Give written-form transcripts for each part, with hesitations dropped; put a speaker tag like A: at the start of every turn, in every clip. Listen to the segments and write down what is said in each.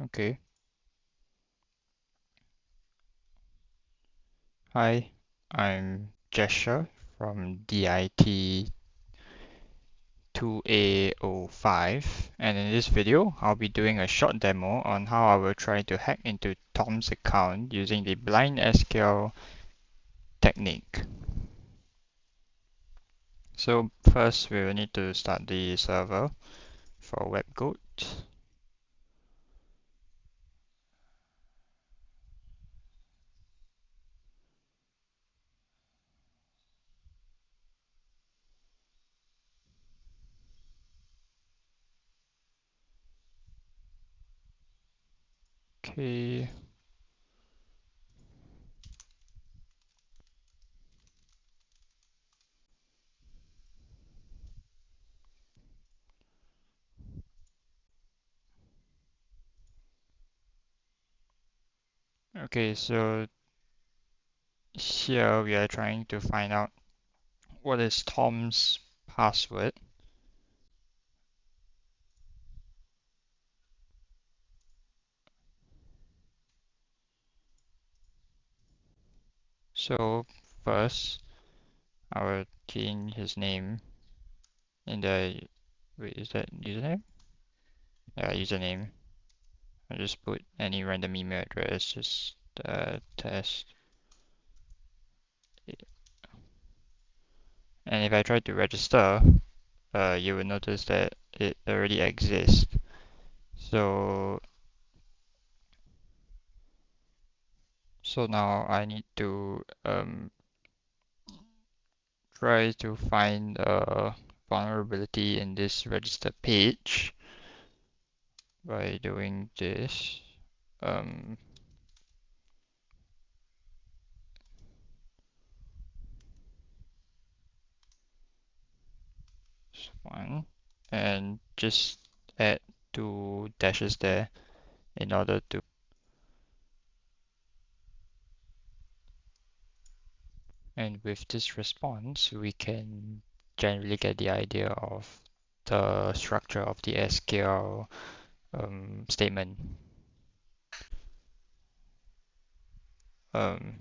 A: Okay. Hi, I'm Jesher from DIT 2A05, and in this video, I'll be doing a short demo on how I will try to hack into Tom's account using the blind SQL technique. So first, we will need to start the server for WebGoat. Okay. Okay, so here we are trying to find out what is Tom's password. So first, I will key in his name in the, wait, is that username? Yeah, username. I just put any random email address, just test. And if I try to register, you will notice that it already exists. So, so now I need to try to find a vulnerability in this register page by doing this. Um, one, and just add two dashes there in order to, and with this response we can generally get the idea of the structure of the SQL statement. Um,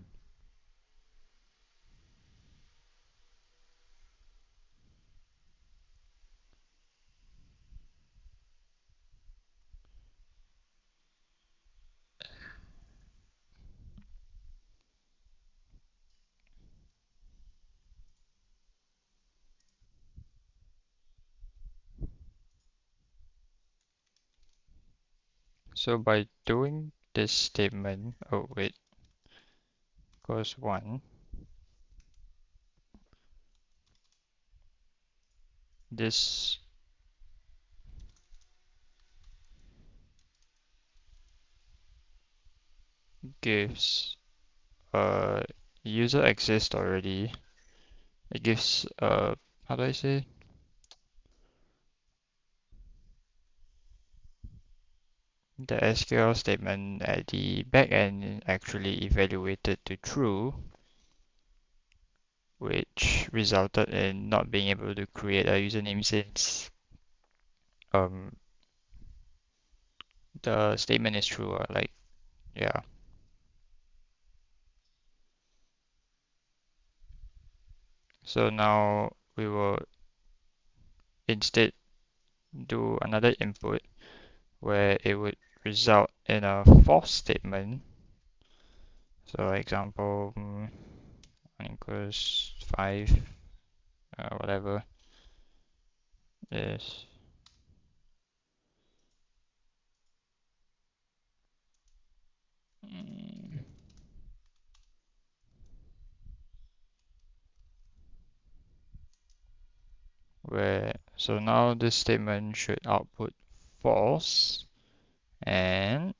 A: so by doing this statement, oh wait, goes one, this gives user exists already. It gives how do I say? The SQL statement at the back end actually evaluated to true, which resulted in not being able to create a username since um, the statement is true. Like, yeah. So now we will instead do another input where it would result in a false statement. So example, 1 equals 5, whatever is. mm, Where so now this statement should output false, and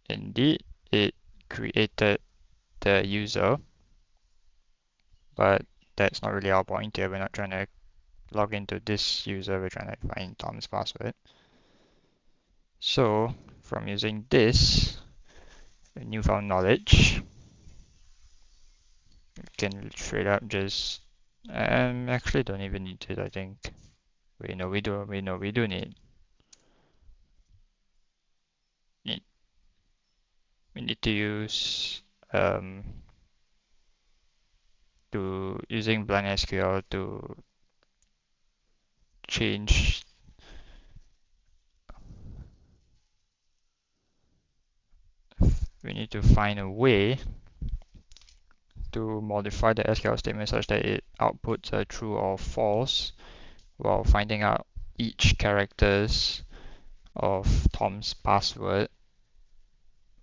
A: indeed it created the user, but that's not really our point here. We're not trying to log into this user, we're trying to find Tom's password. So from using this newfound knowledge, we can straight up just actually don't even need it, I think. We know we do need we need to use using blind SQL to change. We need to find a way to modify the SQL statement such that it outputs a true or false while finding out each characters of Tom's password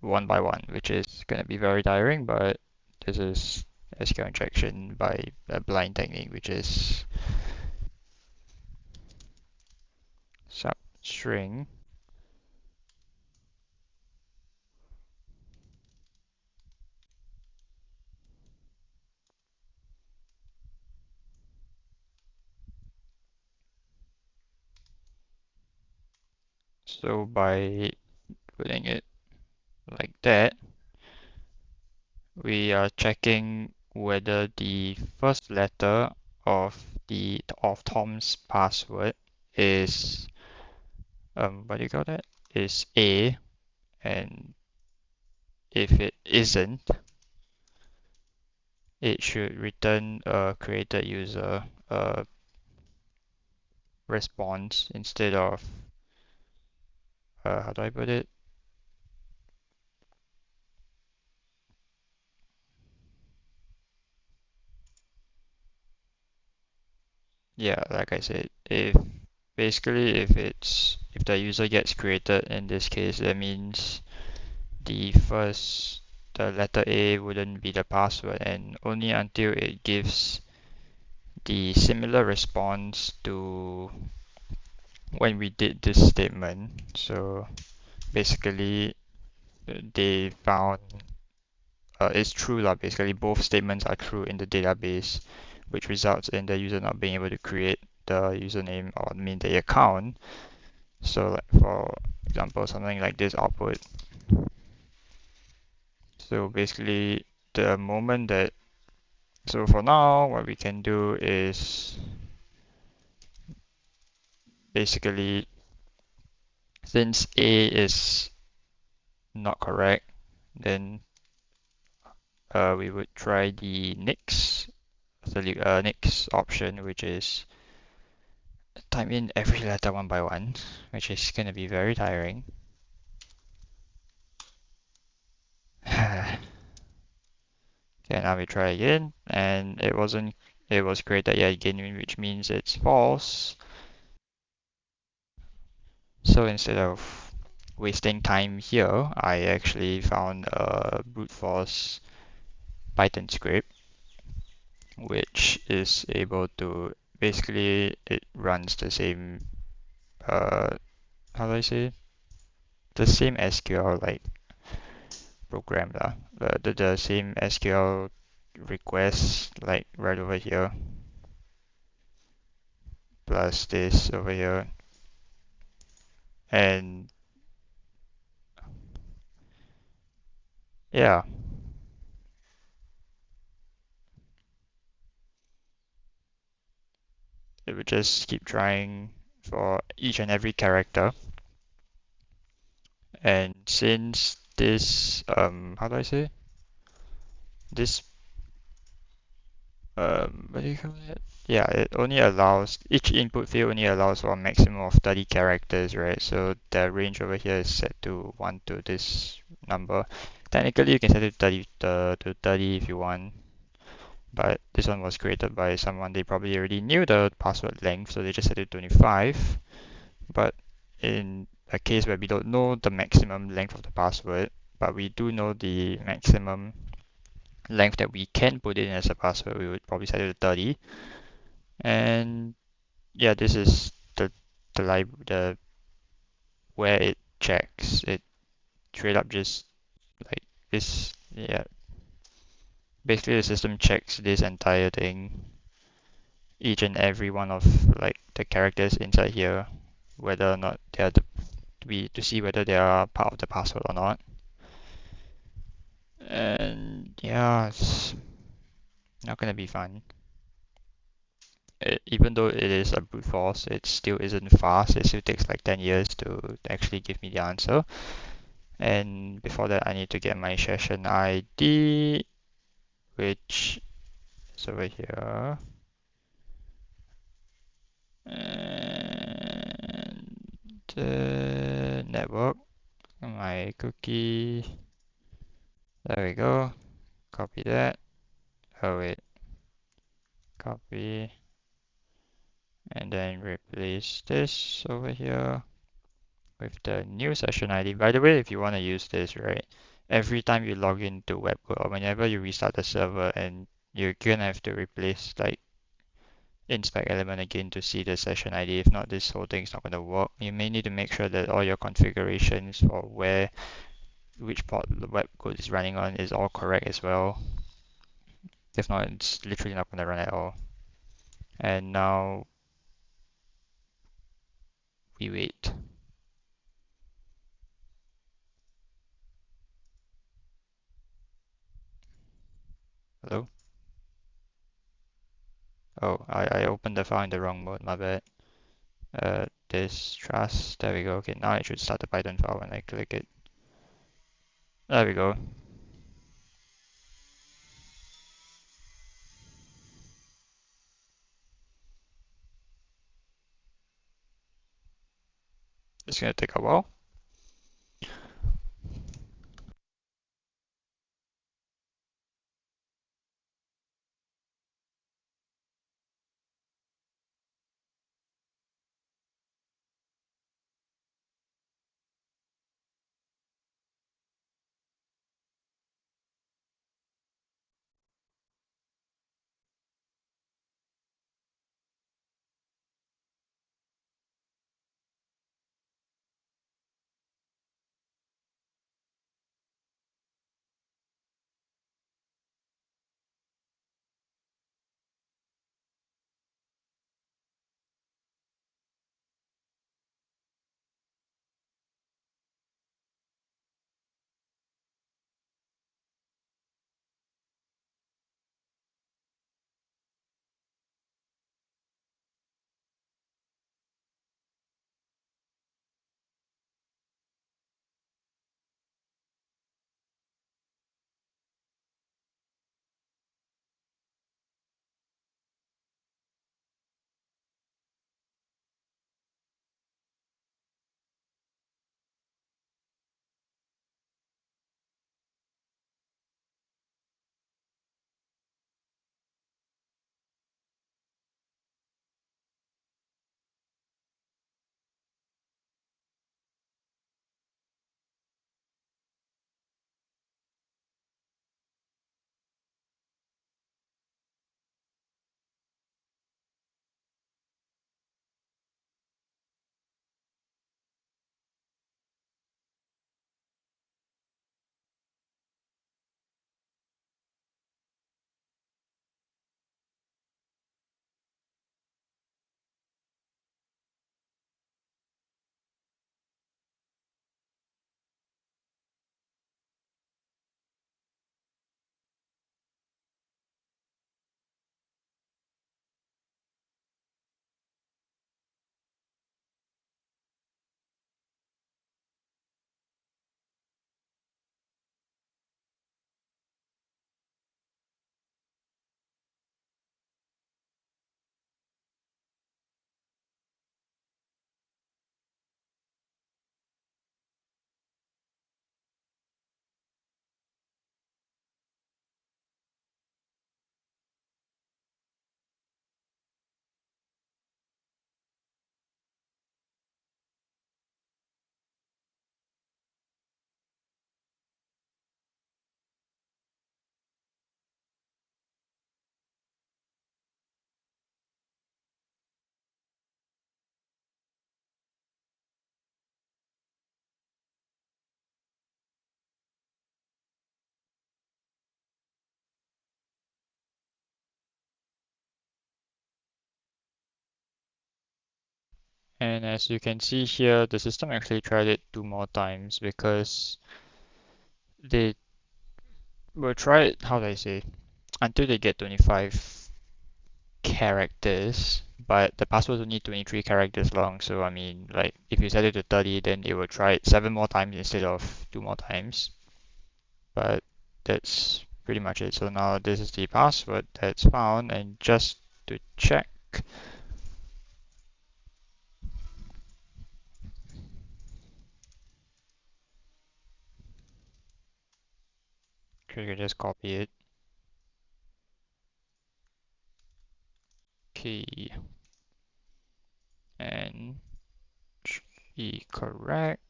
A: one by one, which is going to be very tiring, but this is SQL injection by a blind technique, which is substring. So by putting it like that, we are checking whether the first letter of Tom's password is what do you call that? Is A, and if it isn't, it should return a created user response instead of how do I put it? Yeah, like I said, if basically if the user gets created in this case, that means the letter A wouldn't be the password, and only until it gives the similar response to when we did this statement. So basically, they found it's true lah. Basically, both statements are true in the database, which results in the user not being able to create the username or mean the account. So like for example, something like this output. So basically, the moment that so for now, what we can do is basically since A is not correct, then we would try the next option, which is type in every letter one by one, which is gonna be very tiring. Okay, now we try again, and it was created yet again, which means it's false. So instead of wasting time here, I actually found a brute force Python script, which is able to basically it runs the same how do I say the same SQL like program lah, the same SQL request like right over here plus this over here, and yeah, it would just keep trying for each and every character. And since this how do I say this what do you call it? Yeah, it only allows each input field only allows for a maximum of 30 characters, right? So the range over here is set to 1 to this number. Technically, you can set it to 30 if you want, but this one was created by someone. They probably already knew the password length, so they just set it to 25. But in a case where we don't know the maximum length of the password, but we do know the maximum length that we can put in as a password, we would probably set it to 30. And yeah, this is the where it checks. It straight up just like this. Yeah, basically the system checks this entire thing, each and every one of like the characters inside here, whether or not they are to see whether they are part of the password or not. And yeah, it's not gonna be fun. Even though it is a brute force, it still isn't fast. It still takes like 10 years to actually give me the answer. And before that, I need to get my session ID, which is over here. And the network, my cookie. There we go. Copy that. Oh wait, copy. And then replace this over here with the new session ID. By the way, if you want to use this, right, every time you log into Webgood or whenever you restart the server and you're gonna have to replace like inspect element again to see the session ID. If not, this whole thing's not gonna work. You may need to make sure that all your configurations for which port the Webgood is running on is all correct as well. If not, it's literally not gonna run at all. And now we wait. Hello? Oh, I opened the file in the wrong mode, my bad. This trust, there we go. Okay, now it should start the Python file when I click it. There we go. It's gonna take a while. And as you can see here, the system actually tried it 2 more times because they will try it, how do I say, until they get 25 characters, but the password is only 23 characters long, so I mean, like, if you set it to 30, then it will try it 7 more times instead of 2 more times. But that's pretty much it. So now this is the password that's found, and just to check, you can just copy it. Key and be correct.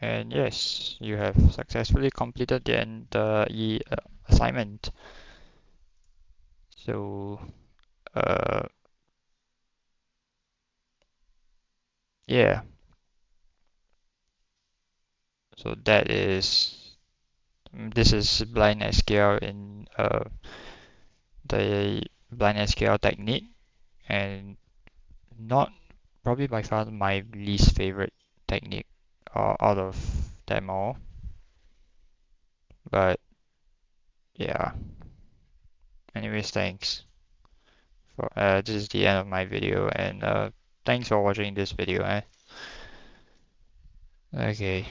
A: And yes, you have successfully completed the assignment. So, uh, yeah. So that is this is blind SQL in the blind SQL technique, and not probably by far my least favorite technique out of them all. But yeah. Anyways, thanks for this is the end of my video, and thanks for watching this video. Okay.